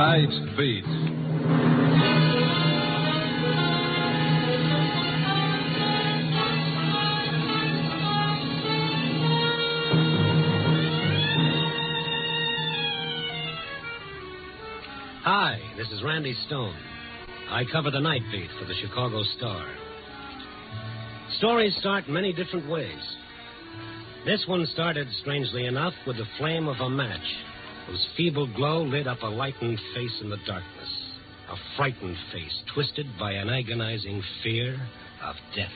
Night Beat. Hi, this is Randy Stone. I cover the Night Beat for the Chicago Star. Stories start many different ways. This one started, strangely enough, with the flame of a match, whose feeble glow lit up a lightened face in the darkness. A frightened face, twisted by an agonizing fear of death.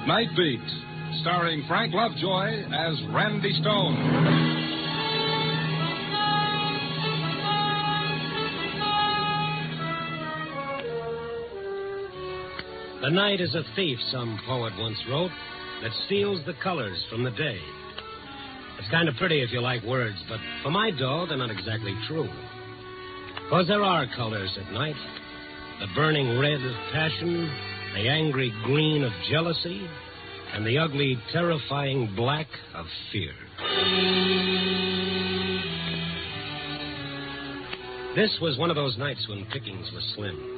Night Beat, starring Frank Lovejoy as Randy Stone. The night is a thief, some poet once wrote, that steals the colors from the day. It's kind of pretty if you like words, but for my dough, they're not exactly true. Because there are colors at night. The burning red of passion, the angry green of jealousy, and the ugly, terrifying black of fear. This was one of those nights when pickings were slim.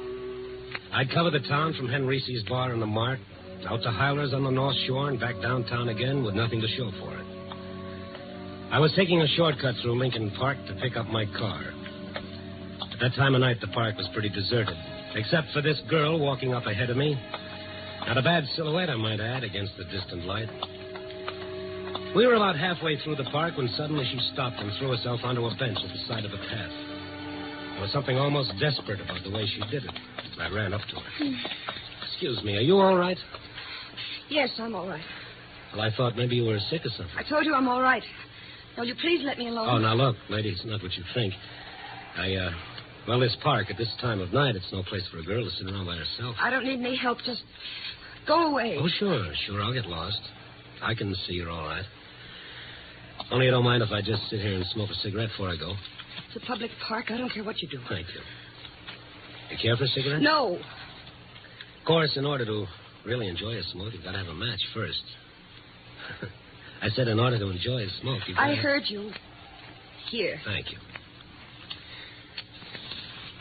I'd cover the town from Henrice's bar in the Mart, out to Hyler's on the North Shore, and back downtown again with nothing to show for it. I was taking a shortcut through Lincoln Park to pick up my car. At that time of night, the park was pretty deserted, except for this girl walking up ahead of me. Not a bad silhouette, I might add, against the distant light. We were about halfway through the park when suddenly she stopped and threw herself onto a bench at the side of a path. There was something almost desperate about the way she did it. I ran up to her. Excuse me, are you all right? Yes, I'm all right. Well, I thought maybe you were sick or something. I told you I'm all right. Now, will you please let me alone? Oh, now look, lady, it's not what you think. Well, this park at this time of night, it's no place for a girl to sit around by herself. I don't need any help. Just go away. Oh, sure, I'll get lost. I can see you're all right. Only you don't mind if I just sit here and smoke a cigarette before I go. It's a public park. I don't care what you do. Thank you. You care for a cigarette? No. Of course, in order to really enjoy a smoke, you've got to have a match first. I said in order to enjoy a smoke, you've got I heard you. Here. Thank you.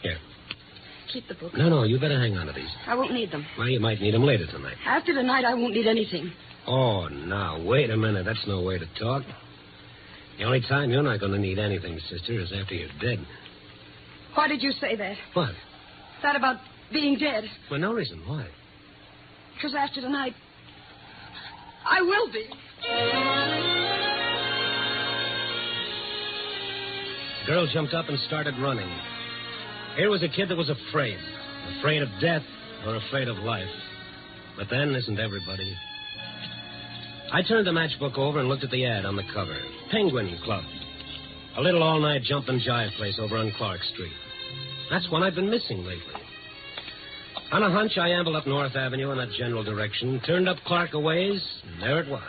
Here. Keep the book. No, you better hang on to these. I won't need them. Well, you might need them later tonight. After tonight, I won't need anything. Oh, now, wait a minute. That's no way to talk. The only time you're not going to need anything, sister, is after you're dead. Why did you say that? What? That about being dead. For no reason. Why? Because after tonight, I will be. The girl jumped up and started running. Here was a kid that was afraid. Afraid of death or afraid of life. But then, isn't everybody? I turned the matchbook over and looked at the ad on the cover. Penguin Club. A little all-night jump and jive place over on Clark Street. That's one I've been missing lately. On a hunch, I ambled up North Avenue in that general direction, turned up Clark a ways, and there it was.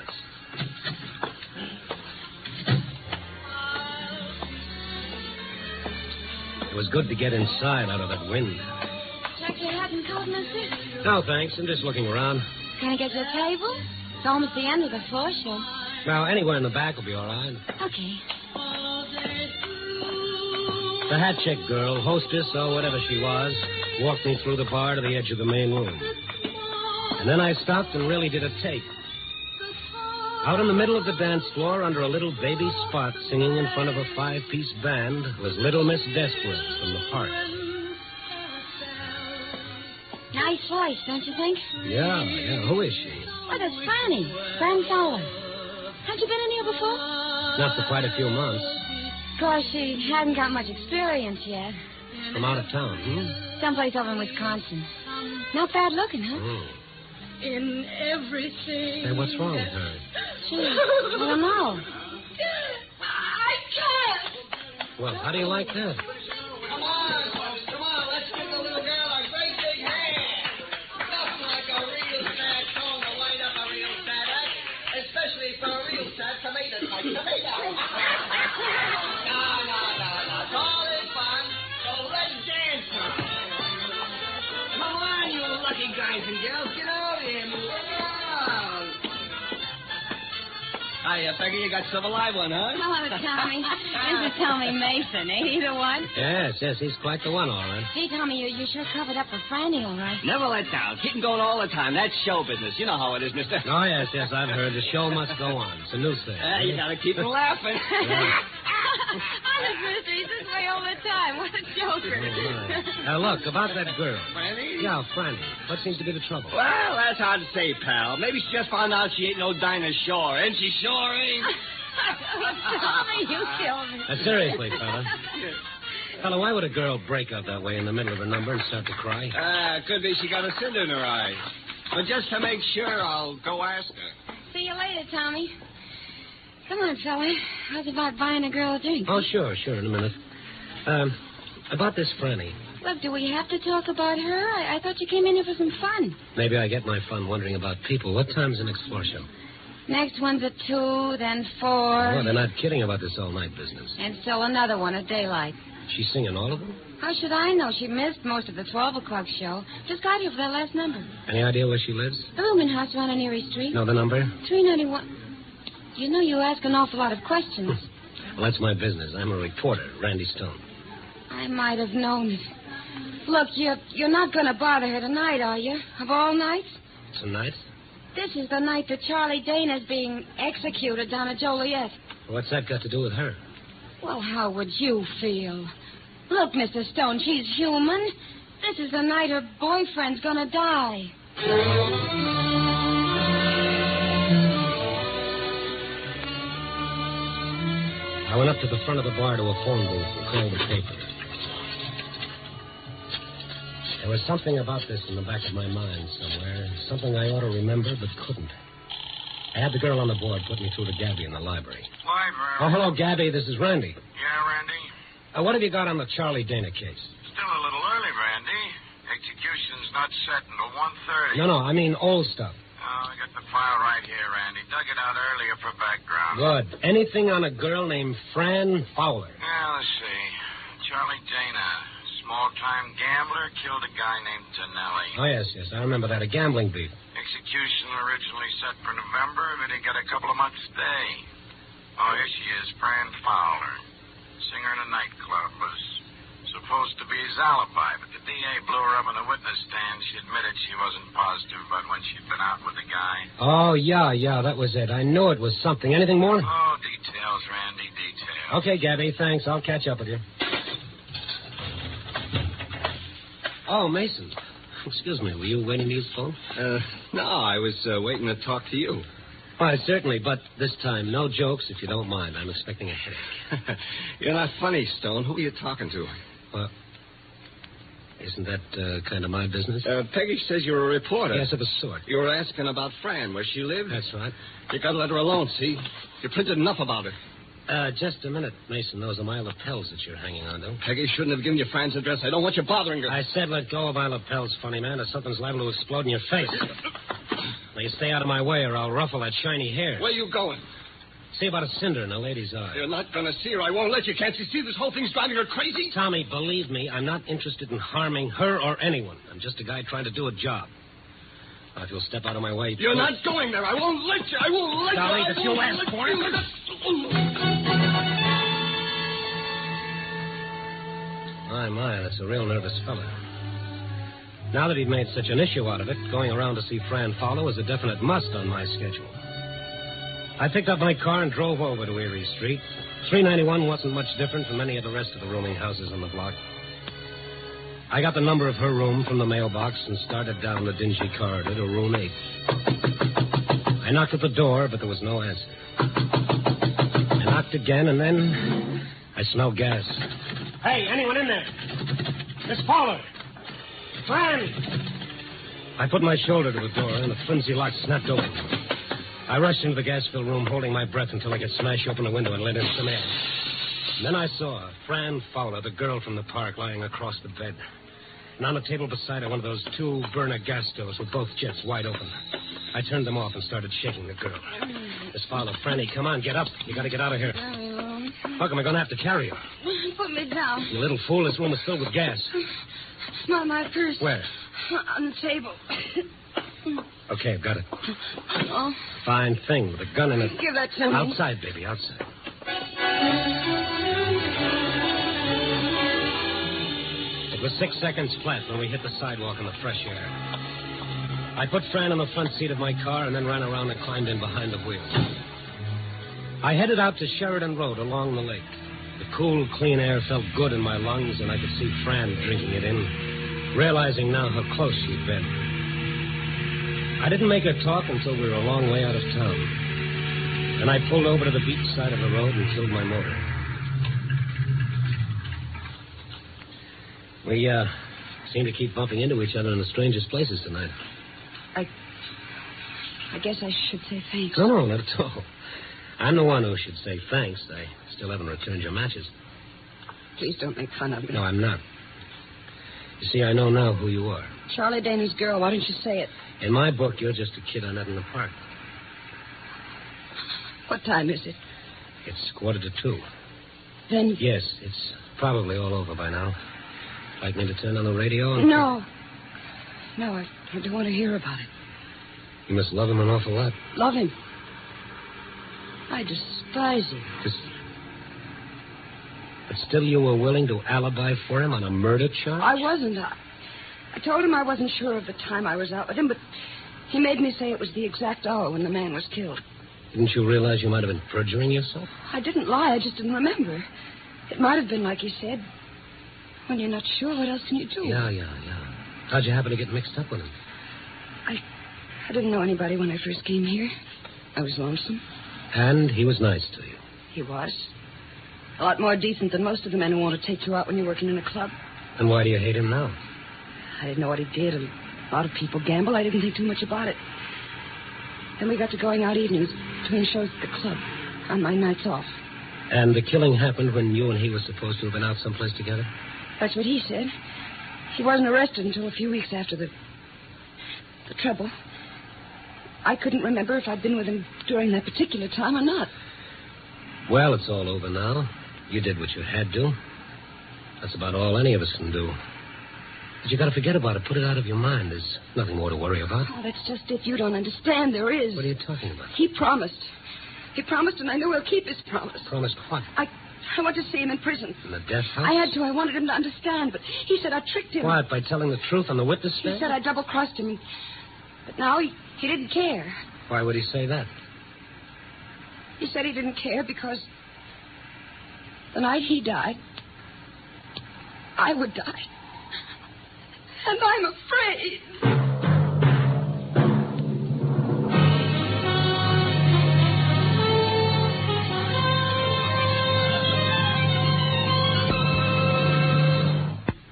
It was good to get inside out of that wind. Check your hat and coat, mister? No, thanks. I'm just looking around. Can I get you a table? It's almost the end of the floor show. Now, anywhere in the back will be all right. Okay. The hat check girl, hostess or whatever she was, walked me through the bar to the edge of the main room. And then I stopped and really did a take. Out in the middle of the dance floor, under a little baby spot, singing in front of a 5-piece band, was Little Miss Desperate from the park. Nice voice, don't you think? Yeah. Who is she? What is Fanny? Fran Fowler. Have you been in here before? Not for quite a few months. Of course, she hadn't got much experience yet. From out of town, Someplace over in Wisconsin. Not bad looking, huh? In everything. Hey, what's wrong with her? Gee, I don't know. I can't. Well, how do you like that? Come on, folks, come on. Let's give the little girl a great big hand. Nothing like a real sad song to light up a real sad act, especially for a real sad tomato like tomato. No. It's all in fun, so let's dance now. Come on, you lucky guys and girls. Get over here. Move around. Hiya, Peggy. You got some alive one, huh? Hello, Tommy. This is Tommy Mason. Ain't he the one? Yes, he's quite the one, all right. Gee, Tommy, you sure covered up for Franny, all right. Never let down. Keep 'em going all the time. That's show business. You know how it is, mister. Oh, yes, I've heard. The show must go on. It's a new thing. You gotta keep 'em laughing. Honest, mister, he's this way all the time. What a joker. Look, about that girl. Franny? Yeah, Franny. What seems to be the trouble? Well, that's hard to say, pal. Maybe she just found out she ain't no Dinah Shore. And she sure ain't. Tommy, you killed me. Seriously, fella, why would a girl break out that way in the middle of her number and start to cry? Could be she got a cinder in her eye. But just to make sure, I'll go ask her. See you later, Tommy. Come on, fella. How's about buying a girl a drink? Oh, sure, in a minute. About this Franny. Look, do we have to talk about her? I thought you came in here for some fun. Maybe I get my fun wondering about people. What time's the next floor show? Next one's at 2, then 4. Oh, they're not kidding about this all-night business. And still another one at daylight. She's singing all of them? How should I know? She missed most of the 12 o'clock show. Just got here for that last number. Any idea where she lives? The rooming house around on Erie Street. No, the number? 391. You know you ask an awful lot of questions. Well, that's my business. I'm a reporter, Randy Stone. I might have known it. Look, you're not going to bother her tonight, are you? Of all nights? Tonight? This is the night that Charlie Dana's being executed down at Joliet. What's that got to do with her? Well, how would you feel? Look, Mr. Stone, she's human. This is the night her boyfriend's going to die. I went up to the front of the bar to a phone booth and called the paper. There was something about this in the back of my mind somewhere, something I ought to remember but couldn't. I had the girl on the board put me through to Gabby in the library. Library? Oh, hello, Gabby. This is Randy. Yeah, Randy? What have you got on the Charlie Dana case? Still a little early, Randy. Execution's not set until 1:30. No, I mean old stuff. Oh, I got the file right here, Randy. Dug it out earlier for background. Good. Anything on a girl named Fran Fowler? Yeah, let's see. Charlie Dana, small-time gambler, killed a guy named Tonelli. Oh, yes. I remember that. A gambling beef. Execution originally set for November, but he got a couple of months' stay. Oh, here she is, Fran Fowler. Singer in a nightclub. Was supposed to be his alibi, but the DA blew her up on the witness stand. She admitted she wasn't positive about when she'd been out with the guy. Oh, yeah, that was it. I knew it was something. Anything more? Oh, details, Randy, details. Okay, Gabby, thanks. I'll catch up with you. Oh, Mason. Excuse me, were you waiting to use the phone? No, I was waiting to talk to you. Why, certainly, but this time, no jokes, if you don't mind. I'm expecting a headache. You're not funny, Stone. Who are you talking to? Well, isn't that kind of my business? Peggy says you're a reporter. Yes, of a sort. You were asking about Fran, where she lived? That's right. You got to let her alone, see? You printed enough about her. Just a minute, Mason. Those are my lapels that you're hanging on to. Peggy shouldn't have given you Fran's address. I don't want you bothering her. I said let go of my lapels, funny man, or something's liable to explode in your face. Now, you stay out of my way or I'll ruffle that shiny hair. Where you going? See about a cinder in a lady's eye. You're not going to see her. I won't let you. Can't you see this whole thing's driving her crazy? Tommy, believe me, I'm not interested in harming her or anyone. I'm just a guy trying to do a job. Now, if you'll step out of my way... You're not going there. I won't let you. I won't let Dolly, you. did you ask for it? My, that's a real nervous fella. Now that he'd made such an issue out of it, going around to see Fran Fowler was a definite must on my schedule. I picked up my car and drove over to Erie Street. 391 wasn't much different from any of the rest of the rooming houses on the block. I got the number of her room from the mailbox and started down the dingy corridor to room 8. I knocked at the door, but there was no answer. I knocked again, and then I smelled gas. Hey, anyone in there? Miss Fowler! Fran! I put my shoulder to the door, and the flimsy lock snapped open. I rushed into the gas-filled room, holding my breath until I could smash open the window and let in some air. And then I saw Fran Fowler, the girl from the park, lying across the bed. And on the table beside her, one of those 2 burner gas stoves with both jets wide open. I turned them off and started shaking the girl. Miss Fowler, Franny, come on, get up. You got to get out of here. Look, am I going to have to carry you? Put me down. You little fool, this room is filled with gas. Smell my purse. Where? On the table. A Okay, I've got it. Oh, Fine thing with a gun in it. give that to me. Outside, baby, outside. It was 6 seconds flat when we hit the sidewalk in the fresh air. I put Fran in the front seat of my car and then ran around and climbed in behind the wheel. I headed out to Sheridan Road along the lake. The cool, clean air felt good in my lungs, and I could see Fran drinking it in, realizing now how close she'd been. I didn't make her talk until we were a long way out of town. Then I pulled over to the beach side of the road and killed my motor. We, seem to keep bumping into each other in the strangest places tonight. I guess I should say thanks. No, not at all. I'm the one who should say thanks. I still haven't returned your matches. Please don't make fun of me. No, I'm not. You see, I know now who you are. Charlie Daney's girl. Why don't you say it? In my book, you're just a kid I met in the park. What time is it? It's 1:45. Then... Yes, it's probably all over by now. Like me to turn on the radio? No. No, I don't want to hear about it. You must love him an awful lot. Love him? I despise him. But still you were willing to alibi for him on a murder charge? I wasn't. I told him I wasn't sure of the time I was out with him, but he made me say it was the exact hour when the man was killed. Didn't you realize you might have been perjuring yourself? I didn't lie. I just didn't remember. It might have been like he said. When you're not sure, what else can you do? Yeah. How'd you happen to get mixed up with him? I didn't know anybody when I first came here. I was lonesome. And he was nice to you. He was. A lot more decent than most of the men who want to take you out when you're working in a club. And why do you hate him now? I didn't know what he did. A lot of people gamble. I didn't think too much about it. Then we got to going out evenings between shows at the club on my nights off. And the killing happened when you and he were supposed to have been out someplace together? That's what he said. He wasn't arrested until a few weeks after the trouble. I couldn't remember if I'd been with him during that particular time or not. Well, it's all over now. You did what you had to. That's about all any of us can do. But you got to forget about it. Put it out of your mind. There's nothing more to worry about. Oh, that's just it. You don't understand. There is. What are you talking about? He promised. He promised, and I know he'll keep his promise. Promised what? I want to see him in prison. In the death house? I had to. I wanted him to understand, but he said I tricked him. What, by telling the truth on the witness stand? He said I double-crossed him. But now he didn't care. Why would he say that? He said he didn't care because the night he died, I would die. And I'm afraid.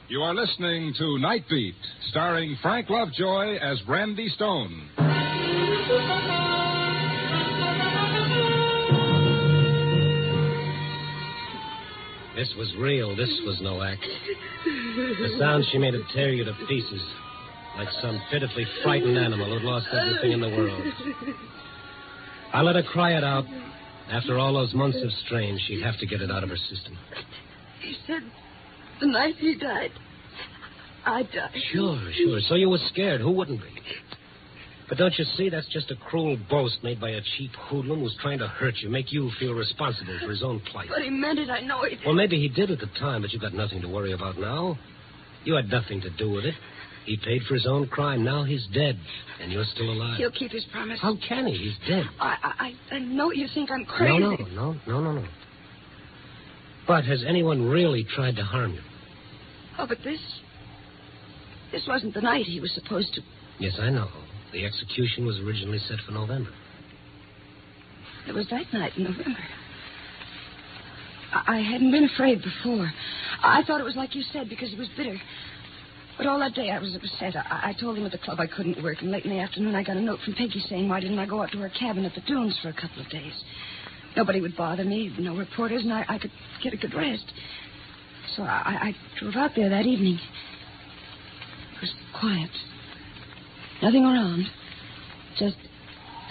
You are listening to Night Beat, starring Frank Lovejoy as Randy Stone. This was real. This was no act. The sound she made would tear you to pieces, like some pitifully frightened animal who'd lost everything in the world. I let her cry it out. After all those months of strain, she'd have to get it out of her system. He said the night he died, I'd die. Sure. So you were scared. Who wouldn't be? But don't you see, that's just a cruel boast made by a cheap hoodlum who's trying to hurt you, make you feel responsible for his own plight. But he meant it. I know he did. Well, maybe he did at the time, but you've got nothing to worry about now. You had nothing to do with it. He paid for his own crime. Now he's dead, and you're still alive. He'll keep his promise. How can he? He's dead. I know you think I'm crazy. No. But has anyone really tried to harm you? Oh, but this wasn't the night he was supposed to. Yes, I know. The execution was originally set for November. It was that night in November. I hadn't been afraid before. I thought it was like you said because it was bitter. But all that day I was upset. I told him at the club I couldn't work, and late in the afternoon I got a note from Peggy saying why didn't I go out to her cabin at the dunes for a couple of days. Nobody would bother me, no reporters, and I could get a good rest. So I drove out there that evening. It was quiet. Nothing around. Just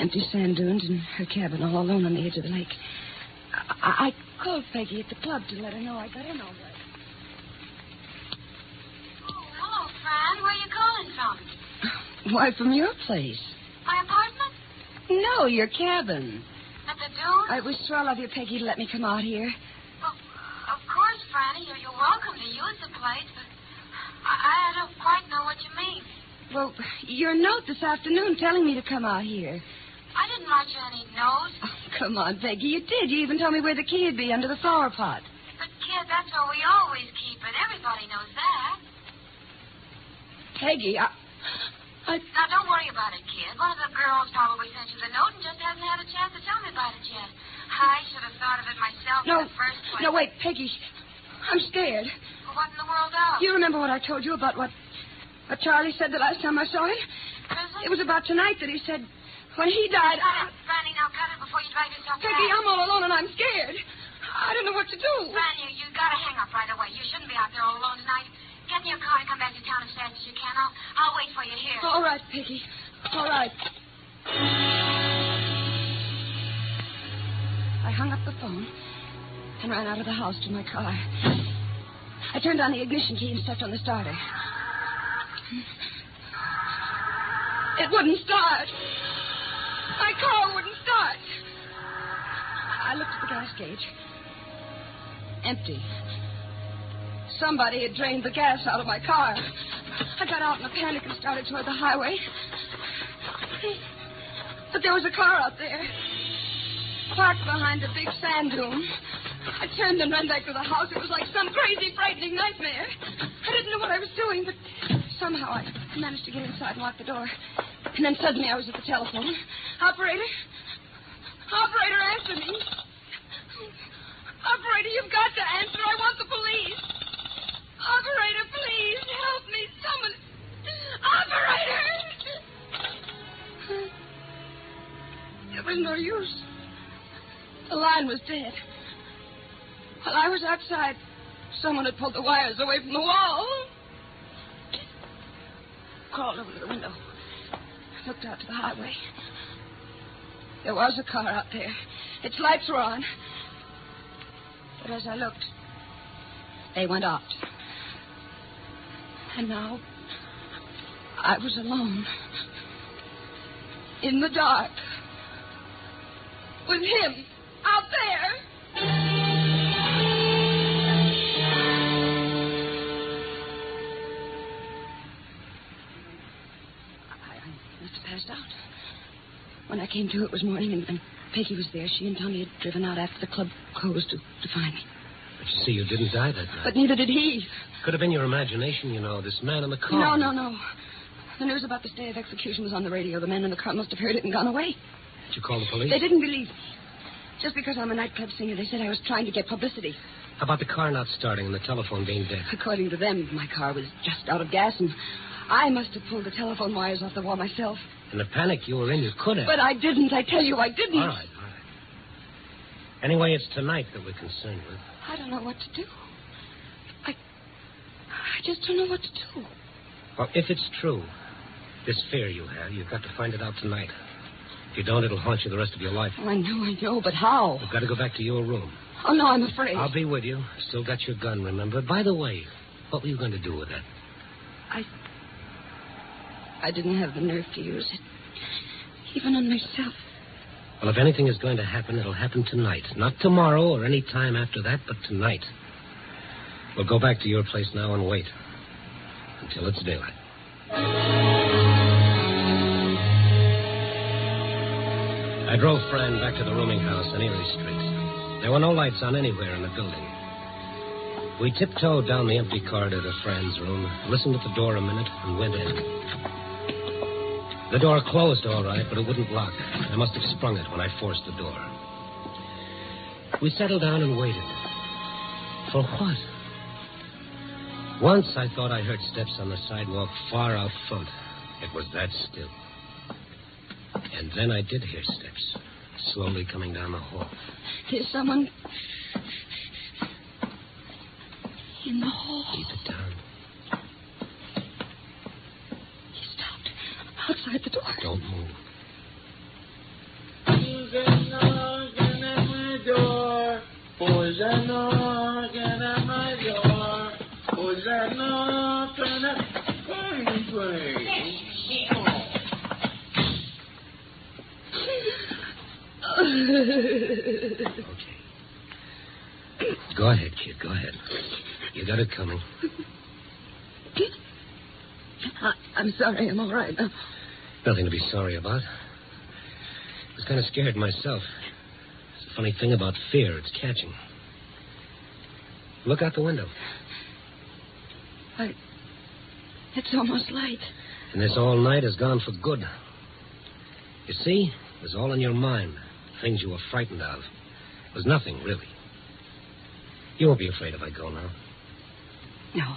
empty sand dunes and her cabin all alone on the edge of the lake. I called Peggy at the club to let her know I got in all right. Oh, hello, Fran. Where are you calling from? Why, from your place. I No, your cabin. At the Dune? It was swell of you, Peggy, to let me come out here. Well, of course, Franny. You're welcome to use the place, but I don't quite know what you mean. Well, your note this afternoon telling me to come out here. I didn't write you any notes. Oh, come on, Peggy. You did. You even told me where the key would be, under the flower pot. But, kid, that's where we always keep it. Everybody knows that. Peggy, I... Now, don't worry about it, kid. One of the girls probably sent you the note and just hasn't had a chance to tell me about it yet. I should have thought of it myself in the first place. No, wait, Peggy. I'm scared. Well, what in the world else? You remember what I told you about what Charlie said the last time I saw him? Grizzly? It was about tonight that he said when he died... Franny, now cut it before you drag yourself Peggy, back. I'm all alone and I'm scared. I don't know what to do. Franny, you gotta hang up right away. You shouldn't be out there all alone tonight. Get in your car and come back to town as fast as you can. I'll wait for you here. All right, Peggy. All right. I hung up the phone and ran out of the house to my car. I turned on the ignition key and stepped on the starter. It wouldn't start. My car wouldn't start. I looked at the gas gauge. Empty. Somebody had drained the gas out of my car. I got out in a panic and started toward the highway. But there was a car out there, parked behind a big sand dune. I turned and ran back to the house. It was like some crazy, frightening nightmare. I didn't know what I was doing, but somehow I managed to get inside and lock the door. And then suddenly I was at the telephone. Operator? Operator, answer me. Operator, you've got to answer. I want the police. Operator, please help me. Someone. Operator! It was no use. The line was dead. While I was outside, someone had pulled the wires away from the wall. Crawled over to the window. Looked out to the highway. There was a car out there. Its lights were on. But as I looked, they went out. And now, I was alone. In the dark. With him out there. I must have passed out. When I came to, it was morning, and Peggy was there. She and Tommy had driven out after the club closed to find me. But you see, you didn't die that night. But neither did he. Could have been your imagination, you know, this man in the car. No. The news about this day of execution was on the radio. The man in the car must have heard it and gone away. Did you call the police? They didn't believe me. Just because I'm a nightclub singer, they said I was trying to get publicity. How about the car not starting and the telephone being dead? According to them, my car was just out of gas, and I must have pulled the telephone wires off the wall myself. In the panic you were in, you could have. But I didn't. I tell you, I didn't. All right. Anyway, it's tonight that we're concerned with. I don't know what to do. I just don't know what to do. Well, if it's true, this fear you have, you've got to find it out tonight. If you don't, it'll haunt you the rest of your life. Oh, I know, but how? You've got to go back to your room. Oh, no, I'm afraid. I'll be with you. Still got your gun, remember? By the way, what were you going to do with that? I didn't have the nerve to use it. Even on myself. Well, if anything is going to happen, it'll happen tonight. Not tomorrow or any time after that, but tonight. We'll go back to your place now and wait until it's daylight. I drove Fran back to the rooming house on Erie Street. There were no lights on anywhere in the building. We tiptoed down the empty corridor to Fran's room, listened at the door a minute, and went in. The door closed all right, but it wouldn't lock. I must have sprung it when I forced the door. We settled down and waited. For what? Once I thought I heard steps on the sidewalk far out front. It was that still. And then I did hear steps, slowly coming down the hall. There's someone in the hall. Keep it down. He stopped outside the door. Don't move. Who's a knocking at my door? Who's a knocking at my door? Who's a knocking at my door? Okay. Go ahead, kid. Go ahead. You got it coming. I'm sorry. I'm all right. Nothing to be sorry about. I was kind of scared myself. It's a funny thing about fear. It's catching. Look out the window. It's almost light. And this all night has gone for good. You see? It was all in your mind. Things you were frightened of. It was nothing, really. You won't be afraid if I go now. No.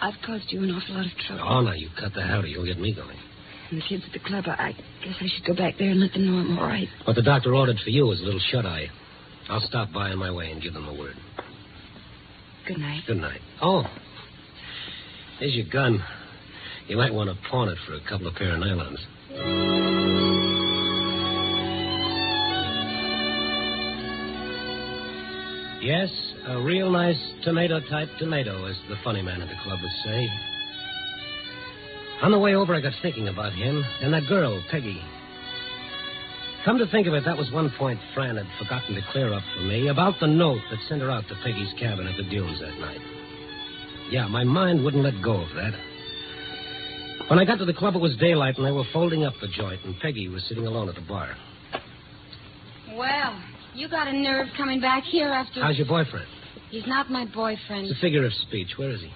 I've caused you an awful lot of trouble. Oh, now you cut the howdy. You'll get me going. And the kids at the club, I guess I should go back there and let them know I'm all right. What the doctor ordered for you was a little shut-eye. I'll stop by on my way and give them the word. Good night. Good night. Oh, here's your gun. You might want to pawn it for a couple of pair of nylons. Yes, a real nice tomato-type tomato, as the funny man at the club would say. On the way over, I got thinking about him and that girl, Peggy. Come to think of it, that was one point Fran had forgotten to clear up for me, about the note that sent her out to Peggy's cabin at the dunes that night. Yeah, my mind wouldn't let go of that. When I got to the club, it was daylight, and they were folding up the joint, and Peggy was sitting alone at the bar. Well, you got a nerve coming back here after... How's your boyfriend? He's not my boyfriend. It's a figure of speech. Where is he?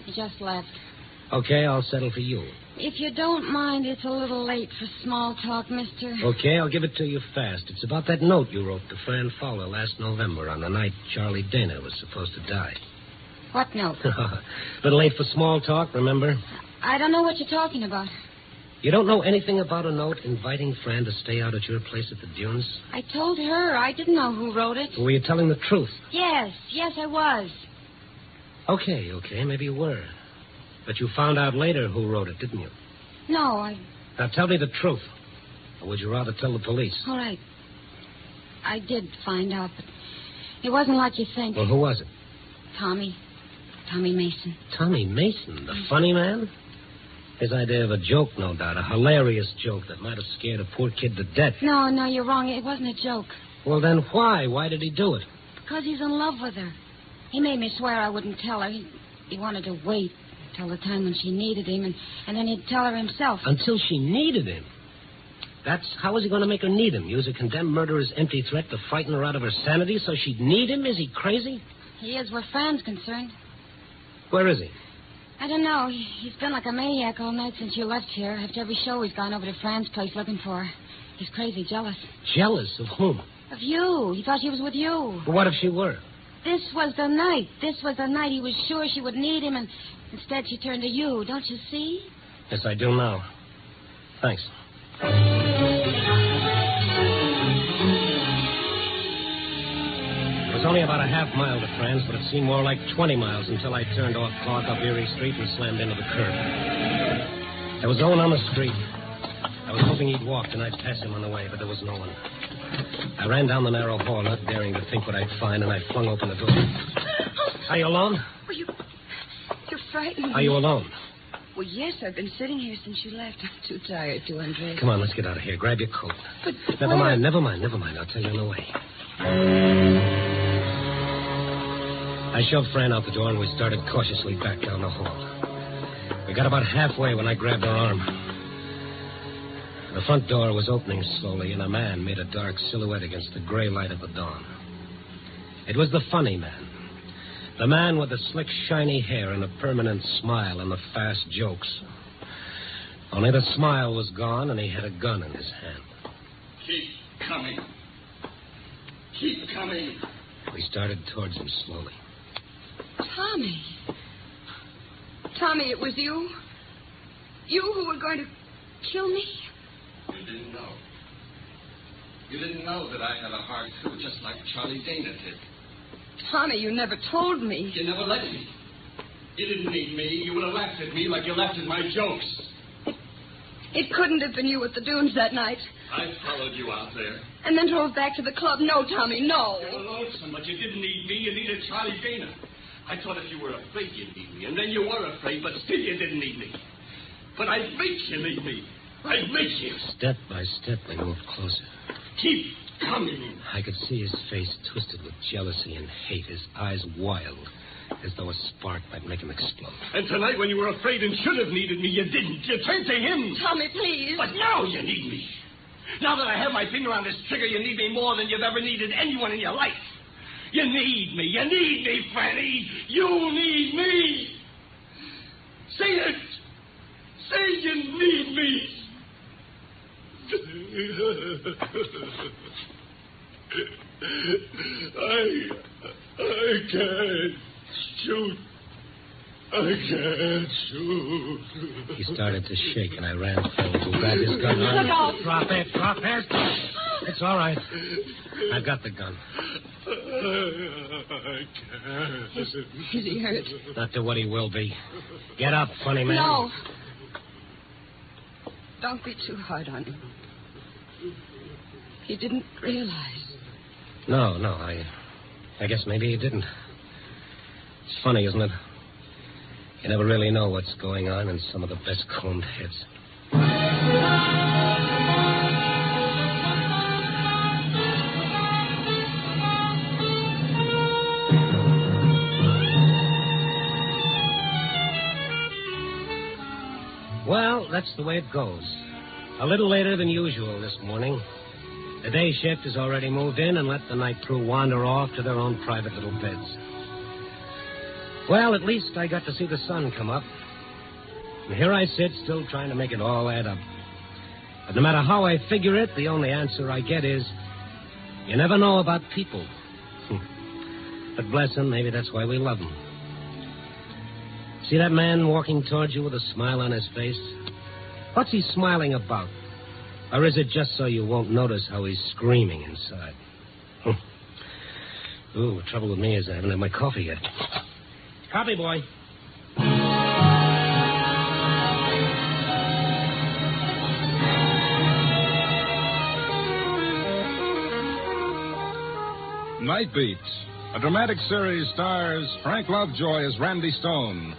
He just left. Okay, I'll settle for you. If you don't mind, it's a little late for small talk, mister. Okay, I'll give it to you fast. It's about that note you wrote to Fran Fowler last November on the night Charlie Dana was supposed to die. What note? A little late for small talk, remember? I don't know what you're talking about. You don't know anything about a note inviting Fran to stay out at your place at the dunes? I told her. I didn't know who wrote it. Were you telling the truth? Yes, I was. Okay, maybe you were. But you found out later who wrote it, didn't you? No, Now tell me the truth. Or would you rather tell the police? All right. I did find out, but it wasn't like you think. Well, who was it? Tommy Mason. Tommy Mason, the funny man? His idea of a joke, no doubt. A hilarious joke that might have scared a poor kid to death. No, you're wrong. It wasn't a joke. Well, then why? Why did he do it? Because he's in love with her. He made me swear I wouldn't tell her. He wanted to wait till the time when she needed him, and then he'd tell her himself. Until she needed him? How was he going to make her need him? Use a condemned murderer's empty threat to frighten her out of her sanity so she'd need him? Is he crazy? He is where Fran's concerned. Where is he? I don't know. He's been like a maniac all night since you left here. After every show, he's gone over to Fran's place looking for her. He's crazy jealous. Jealous of whom? Of you. He thought she was with you. But what if she were? This was the night. He was sure she would need him, and instead she turned to you. Don't you see? Yes, I do now. Thanks. It was only about a half mile to Fran's, but it seemed more like 20 miles until I turned off Clark up Erie Street and slammed into the curb. There was Owen on the street. I was hoping he'd walk, and I'd pass him on the way, but there was no one. I ran down the narrow hall, not daring to think what I'd find, and I flung open the door. Are you alone? Well, you're frightened. Are you alone? Well, yes, I've been sitting here since you left. I'm too tired to undress. Come on, let's get out of here. Grab your coat. But Never mind. I'll tell you on the way. I shoved Fran out the door, and we started cautiously back down the hall. We got about halfway when I grabbed her arm. The front door was opening slowly, and a man made a dark silhouette against the gray light of the dawn. It was the funny man. The man with the slick, shiny hair and a permanent smile and the fast jokes. Only the smile was gone, and he had a gun in his hand. Keep coming. Keep coming. We started towards him slowly. Tommy, it was you? You who were going to kill me? You didn't know. You didn't know that I had a heart, too, just like Charlie Dana did. Tommy, you never told me. You never let me. You didn't need me. You would have laughed at me like you laughed at my jokes. It couldn't have been you at the dunes that night. I followed you out there. And then drove back to the club. No, Tommy, no. You were lonesome, but you didn't need me. You needed Charlie Dana. I thought if you were afraid you'd need me, and then you were afraid, but still you didn't need me. But I'd make you need me. I've met you. Step by step, they moved closer. Keep coming. I could see his face twisted with jealousy and hate, his eyes wild, as though a spark might make him explode. And tonight, when you were afraid and should have needed me, you didn't. You turned to him. Tommy, please. But now you need me. Now that I have my finger on this trigger, you need me more than you've ever needed anyone in your life. You need me. You need me, Fanny. You need me. Say it. Say you need me. I can't shoot. I can't shoot. He started to shake, and I ran forward and grabbed his gun. Look out. Drop it. It's all right. I've got the gun. I can't. Is he hurt? Not to what he will be. Get up, funny man. No. Don't be too hard on him. He didn't realize. No. I guess maybe he didn't. It's funny, isn't it? You never really know what's going on in some of the best combed heads. Well, that's the way it goes. A little later than usual this morning. The day shift has already moved in and let the night crew wander off to their own private little beds. Well, at least I got to see the sun come up. And here I sit, still trying to make it all add up. But no matter how I figure it, the only answer I get is, you never know about people. But bless them, maybe that's why we love them. See that man walking towards you with a smile on his face? What's he smiling about? Or is it just so you won't notice how he's screaming inside? Ooh, the trouble with me is I haven't had my coffee yet. Coffee, boy. Night Beat, a dramatic series, stars Frank Lovejoy as Randy Stone.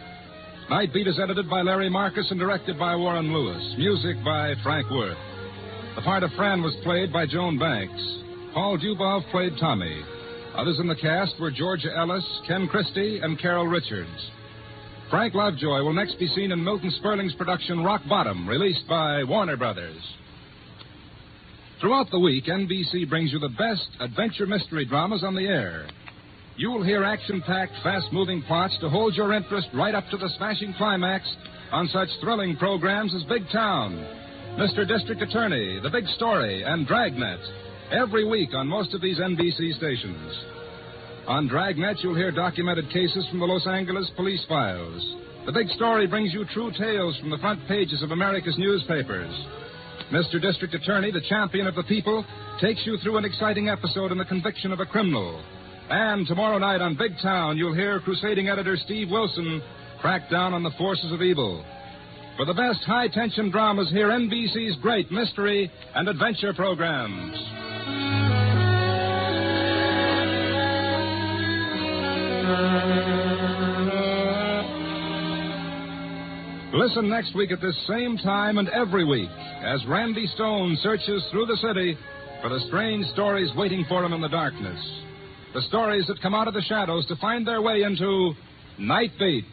Night Beat is edited by Larry Marcus and directed by Warren Lewis. Music by Frank Worth. The part of Fran was played by Joan Banks. Paul Dubov played Tommy. Others in the cast were Georgia Ellis, Ken Christie, and Carol Richards. Frank Lovejoy will next be seen in Milton Sperling's production Rock Bottom, released by Warner Brothers. Throughout the week, NBC brings you the best adventure mystery dramas on the air. You'll hear action-packed, fast-moving plots to hold your interest right up to the smashing climax on such thrilling programs as Big Town, Mr. District Attorney, The Big Story, and Dragnet, every week on most of these NBC stations. On Dragnet, you'll hear documented cases from the Los Angeles police files. The Big Story brings you true tales from the front pages of America's newspapers. Mr. District Attorney, the champion of the people, takes you through an exciting episode in the conviction of a criminal. And tomorrow night on Big Town, you'll hear crusading editor Steve Wilson crack down on the forces of evil. For the best high-tension dramas, hear NBC's great mystery and adventure programs. Listen next week at this same time and every week as Randy Stone searches through the city for the strange stories waiting for him in the darkness. The stories that come out of the shadows to find their way into Night Beat.